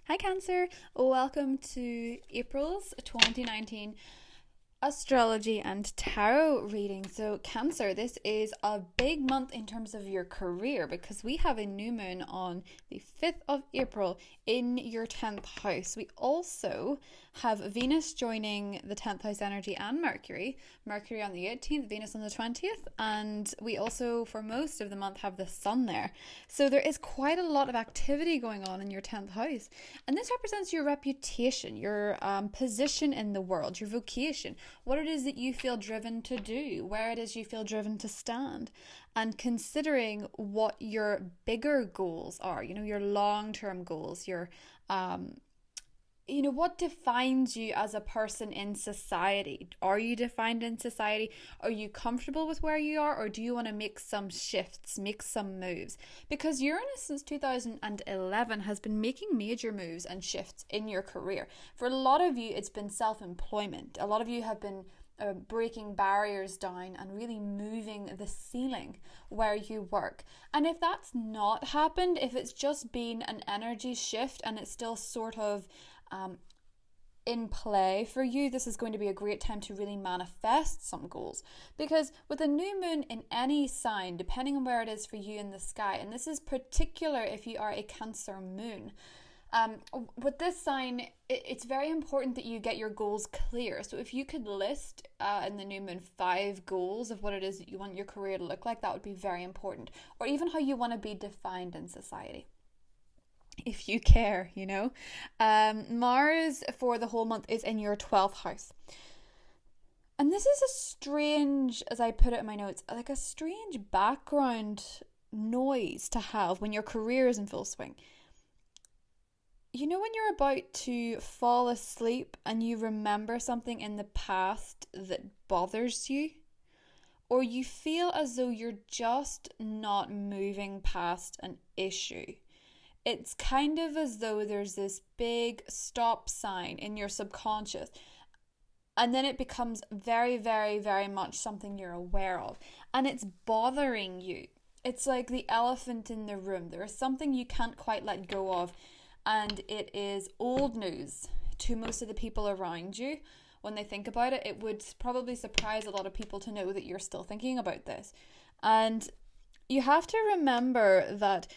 Hi Cancer, welcome to April's 2019 Astrology and Tarot reading. So Cancer, this is a big month in terms of your career because we have a new moon on the 5th of April in your 10th house. We also have Venus joining the 10th house energy and Mercury on the 18th, Venus on the 20th, and we also for most of the month have the Sun there. So there is quite a lot of activity going on in your 10th house, and this represents your reputation, your position in the world, your vocation, what it is that you feel driven to do, where it is you feel driven to stand, and considering what your bigger goals are, your long-term goals, your what defines you as a person in society? Are you defined in society? Are you comfortable with where you are, or do you want to make some shifts, make some moves? Because Uranus since 2011 has been making major moves and shifts in your career. For a lot of you, it's been self-employment. A lot of you have been breaking barriers down and really moving the ceiling where you work. And if that's not happened, if it's just been an energy shift and it's still sort of in play for you, this is going to be a great time to really manifest some goals, because with a new moon in any sign, depending on where it is for you in the sky, and this is particular if you are a Cancer moon, with this sign, it's very important that you get your goals clear. So if you could list in the new moon 5 goals of what it is that you want your career to look like, that would be very important, or even how you want to be defined in society, if you care. Mars for the whole month is in your 12th house. And this is a strange, as I put it in my notes, like a strange background noise to have when your career is in full swing. When you're about to fall asleep and you remember something in the past that bothers you, or you feel as though you're just not moving past an issue. It's kind of as though there's this big stop sign in your subconscious, and then it becomes very, very, very much something you're aware of, and it's bothering you. It's like the elephant in the room. There is something you can't quite let go of, and it is old news to most of the people around you. When they think about it, it would probably surprise a lot of people to know that you're still thinking about this. And you have to remember that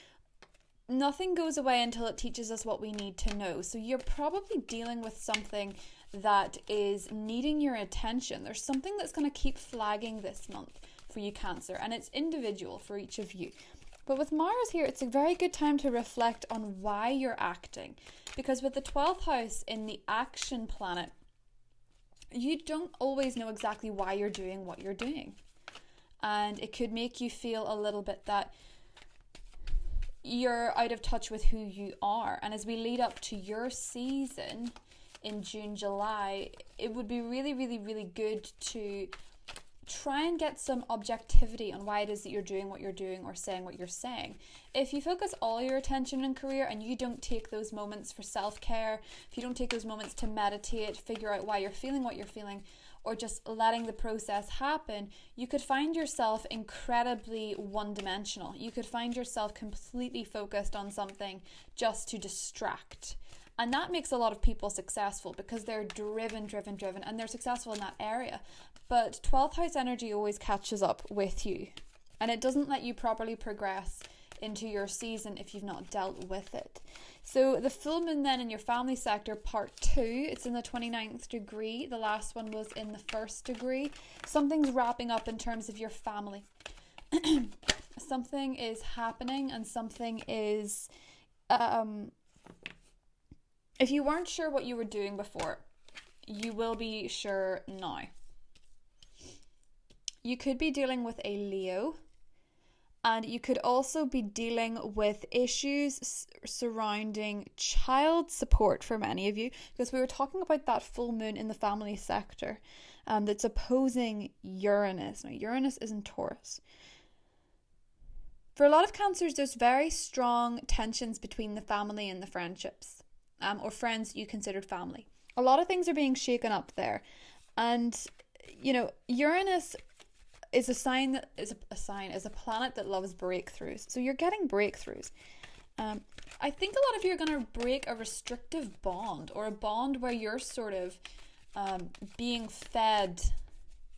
nothing goes away until it teaches us what we need to know. So you're probably dealing with something that is needing your attention. There's something that's going to keep flagging this month for you, Cancer, and it's individual for each of you. But with Mars here, it's a very good time to reflect on why you're acting. Because with the 12th house in the action planet, you don't always know exactly why you're doing what you're doing. And it could make you feel a little bit that you're out of touch with who you are. And as we lead up to your season in June, July, it would be really, really, really good to try and get some objectivity on why it is that you're doing what you're doing or saying what you're saying. If you focus all your attention in career and you don't take those moments for self-care, if you don't take those moments to meditate, figure out why you're feeling what you're feeling, or just letting the process happen, you could find yourself incredibly one-dimensional. You could find yourself completely focused on something just to distract. And that makes a lot of people successful because they're driven, and they're successful in that area. But 12th house energy always catches up with you, and it doesn't let you properly progress into your season if you've not dealt with it. So the full moon then in your family sector, part 2, it's in the 29th degree. The last one was in the 1st degree. Something's wrapping up in terms of your family. Something is happening, and something is... if you weren't sure what you were doing before, you will be sure now. You could be dealing with a Leo, and you could also be dealing with issues surrounding child support for many of you, because we were talking about that full moon in the family sector that's opposing Uranus. Now, Uranus is in Taurus. For a lot of Cancers, there's very strong tensions between the family and the friendships, or friends you considered family. A lot of things are being shaken up there, and Uranus is a planet that loves breakthroughs. So you're getting breakthroughs. I think a lot of you are going to break a restrictive bond, or a bond where you're sort of being fed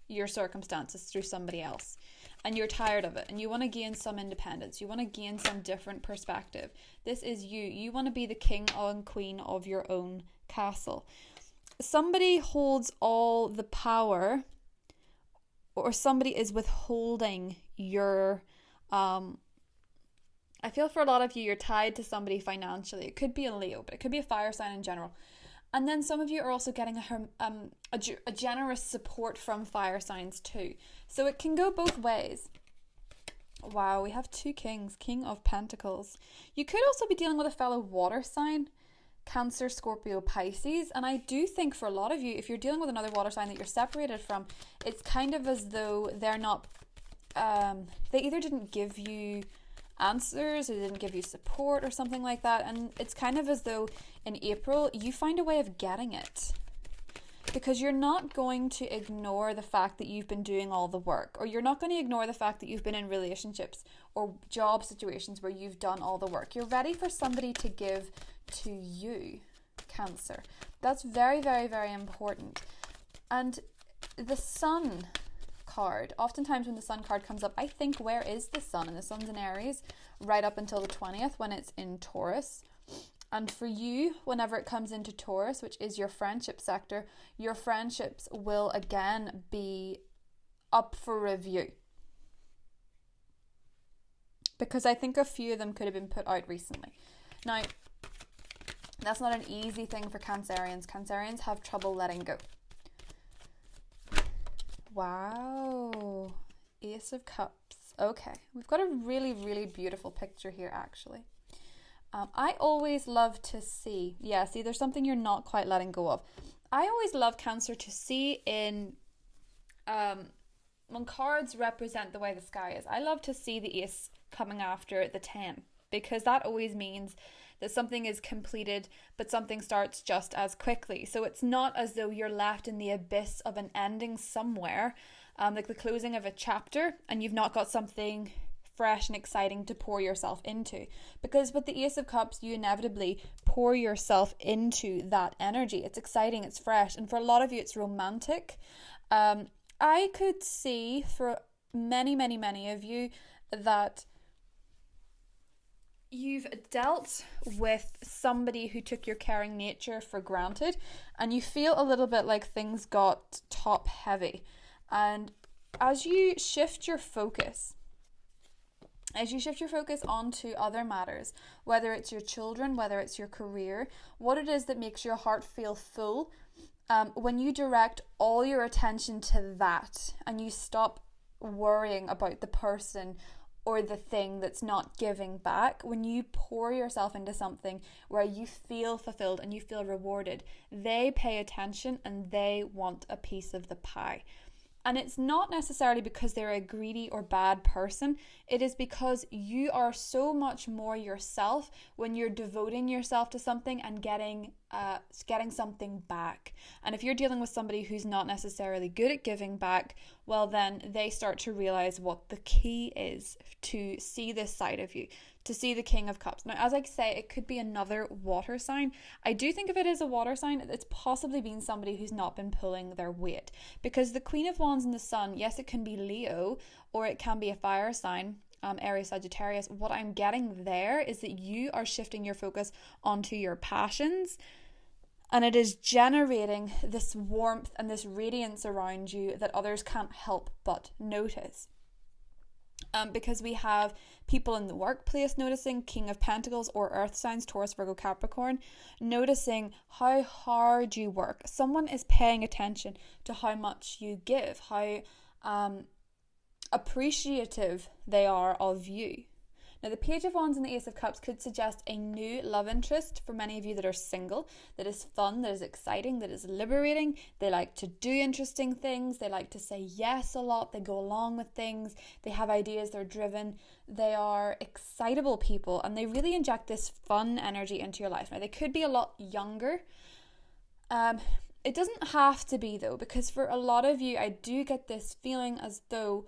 your circumstances through somebody else, and you're tired of it, and you want to gain some independence. You want to gain some different perspective. This is you. You want to be the king and queen of your own castle. Somebody holds all the power, or somebody is withholding your I feel for a lot of you, you're tied to somebody financially. It could be a Leo, but it could be a fire sign in general. And then some of you are also getting a generous support from fire signs too. So it can go both ways. Wow, we have 2 kings, King of Pentacles. You could also be dealing with a fellow water sign, Cancer, Scorpio, Pisces. And I do think for a lot of you, if you're dealing with another water sign that you're separated from, it's kind of as though they're not, they either didn't give you answers or didn't give you support or something like that, and it's kind of as though in April you find a way of getting it, because you're not going to ignore the fact that you've been doing all the work, or you're not going to ignore the fact that you've been in relationships or job situations where you've done all the work. You're ready for somebody to give to you, Cancer. That's very, very, very important. And the Sun card, oftentimes when the Sun card comes up, I think, where is the Sun? And the Sun's in Aries right up until the 20th when it's in Taurus. And for you, whenever it comes into Taurus, which is your friendship sector, your friendships will again be up for review, because I think a few of them could have been put out recently. Now, that's not an easy thing for Cancerians. Cancerians have trouble letting go. Wow, Ace of Cups. Okay, we've got a really, really beautiful picture here, actually. I always love to see, there's something you're not quite letting go of. I always love, Cancer, to see in, when cards represent the way the sky is, I love to see the Ace coming after the 10, because that always means that something is completed, but something starts just as quickly. So it's not as though you're left in the abyss of an ending somewhere, like the closing of a chapter, and you've not got something fresh and exciting to pour yourself into. Because with the Ace of Cups, you inevitably pour yourself into that energy. It's exciting, it's fresh, and for a lot of you, it's romantic. I could see for many, many, many of you that you've dealt with somebody who took your caring nature for granted, and you feel a little bit like things got top heavy. And as you shift your focus onto other matters, whether it's your children, whether it's your career, what it is that makes your heart feel full, when you direct all your attention to that and you stop worrying about the person or the thing that's not giving back, when you pour yourself into something where you feel fulfilled and you feel rewarded, they pay attention and they want a piece of the pie. And it's not necessarily because they're a greedy or bad person. It is because you are so much more yourself when you're devoting yourself to something and getting something back. And if you're dealing with somebody who's not necessarily good at giving back, well, then they start to realize what the key is to see this side of you, to see the King of Cups. Now, as I say, it could be another water sign. I do think if it is a water sign, it's possibly been somebody who's not been pulling their weight, because the Queen of Wands and the Sun, yes, it can be Leo or it can be a fire sign, Aries, Sagittarius. What I'm getting there is that you are shifting your focus onto your passions, and it is generating this warmth and this radiance around you that others can't help but notice. Because we have people in the workplace noticing, King of Pentacles or Earth signs, Taurus, Virgo, Capricorn, noticing how hard you work. Someone is paying attention to how much you give, how appreciative they are of you. Now, the Page of Wands and the Ace of Cups could suggest a new love interest for many of you that are single, that is fun, that is exciting, that is liberating. They like to do interesting things. They like to say yes a lot. They go along with things. They have ideas. They're driven. They are excitable people, and they really inject this fun energy into your life. Now, they could be a lot younger. It doesn't have to be, though, because for a lot of you, I do get this feeling as though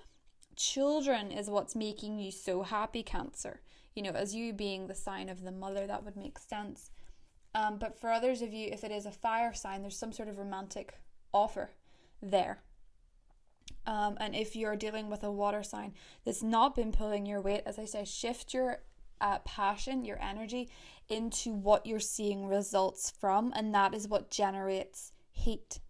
children is what's making you so happy, Cancer. as you being the sign of the mother, that would make sense. But for others of you, if it is a fire sign, there's some sort of romantic offer there. And if you're dealing with a water sign that's not been pulling your weight, as I say, shift your passion, your energy into what you're seeing results from, and that is what generates heat.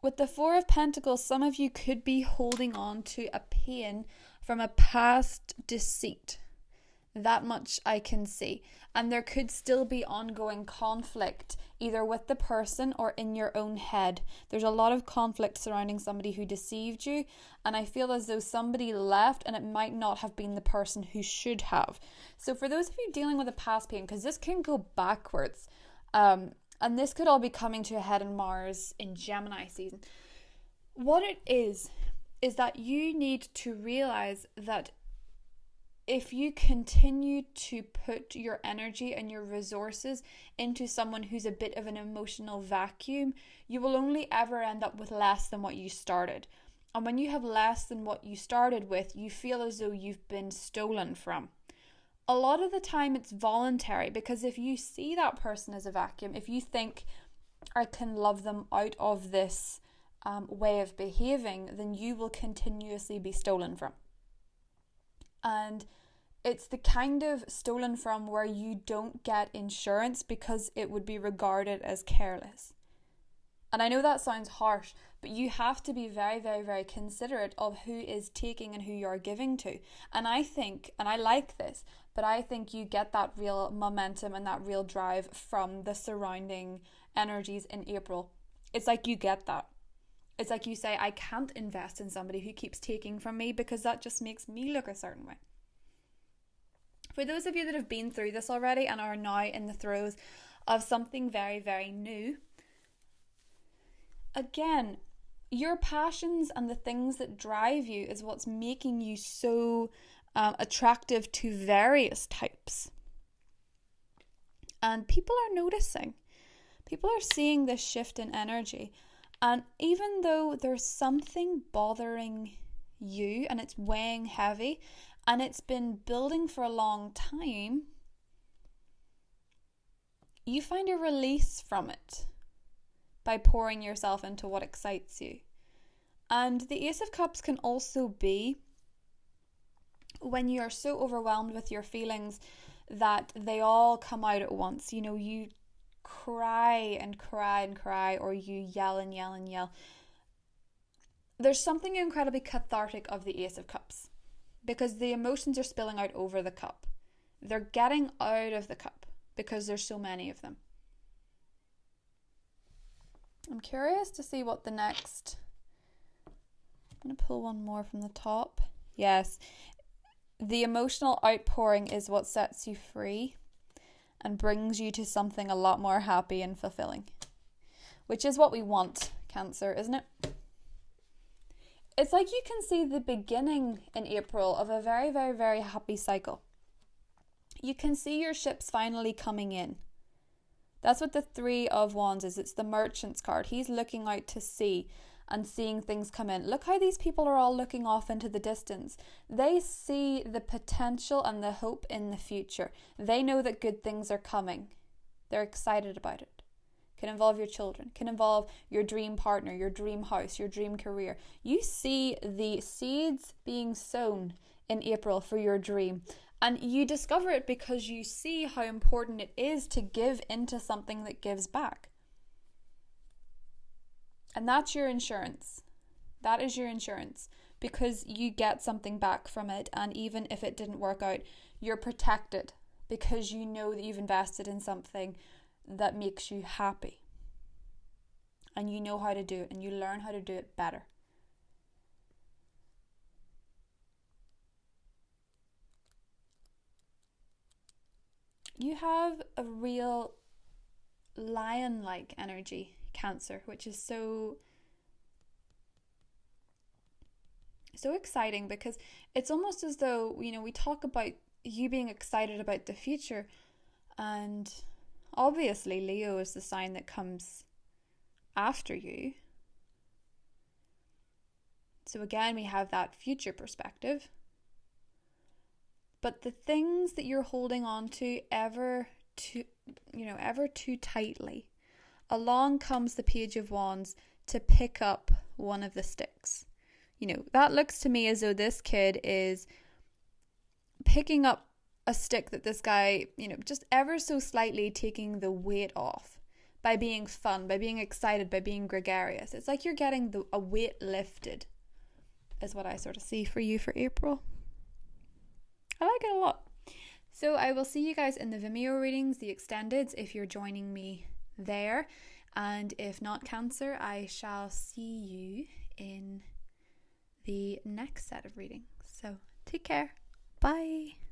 With the Four of Pentacles, some of you could be holding on to a pain from a past deceit. That much I can see. And there could still be ongoing conflict, either with the person or in your own head. There's a lot of conflict surrounding somebody who deceived you, and I feel as though somebody left and it might not have been the person who should have. So for those of you dealing with a past pain, because this can go backwards, and this could all be coming to a head in Mars in Gemini season. What it is that you need to realize that if you continue to put your energy and your resources into someone who's a bit of an emotional vacuum, you will only ever end up with less than what you started. And when you have less than what you started with, you feel as though you've been stolen from. A lot of the time it's voluntary, because if you see that person as a vacuum, if you think, I can love them out of this way of behaving, then you will continuously be stolen from. And it's the kind of stolen from where you don't get insurance because it would be regarded as careless. And I know that sounds harsh, but you have to be very, very, very considerate of who is taking and who you're giving to. And I think, and I like this, but I think you get that real momentum and that real drive from the surrounding energies in April. It's like you get that. It's like you say, I can't invest in somebody who keeps taking from me because that just makes me look a certain way. For those of you that have been through this already and are now in the throes of something very, very new, again, your passions and the things that drive you is what's making you so attractive to various types. And people are noticing. People are seeing this shift in energy. And even though there's something bothering you and it's weighing heavy and it's been building for a long time, you find a release from it by pouring yourself into what excites you. And the Ace of Cups can also be when you are so overwhelmed with your feelings that they all come out at once. You cry and cry and cry, or you yell and yell and yell. There's something incredibly cathartic of the Ace of Cups because the emotions are spilling out over the cup. They're getting out of the cup because there's so many of them. I'm curious to see what the next... I'm going to pull one more from the top. Yes. The emotional outpouring is what sets you free and brings you to something a lot more happy and fulfilling, which is what we want, Cancer, isn't it? It's like you can see the beginning in April of a very, very, very happy cycle. You can see your ships finally coming in. That's what the Three of Wands is. It's the Merchant's card. He's looking out to sea and seeing things come in. Look how these people are all looking off into the distance. They see the potential and the hope in the future. They know that good things are coming. They're excited about it. Can involve your children, can involve your dream partner, your dream house, your dream career. You see the seeds being sown in April for your dream. And you discover it because you see how important it is to give into something that gives back. And that's your insurance. That is your insurance, because you get something back from it. And even if it didn't work out, you're protected because you know that you've invested in something that makes you happy. And you know how to do it, and you learn how to do it better. You have a real lion-like energy, Cancer, which is so exciting, because it's almost as though, we talk about you being excited about the future, and obviously Leo is the sign that comes after you. So again, we have that future perspective. But the things that you're holding on to ever too tightly, along comes the Page of Wands to pick up one of the sticks. That looks to me as though this kid is picking up a stick that this guy, just ever so slightly taking the weight off by being fun, by being excited, by being gregarious. It's like you're getting a weight lifted, is what I sort of see for you for April. I like it a lot. So I will see you guys in the Vimeo readings, the extendeds, if you're joining me there. And if not, Cancer, I shall see you in the next set of readings. So take care. Bye.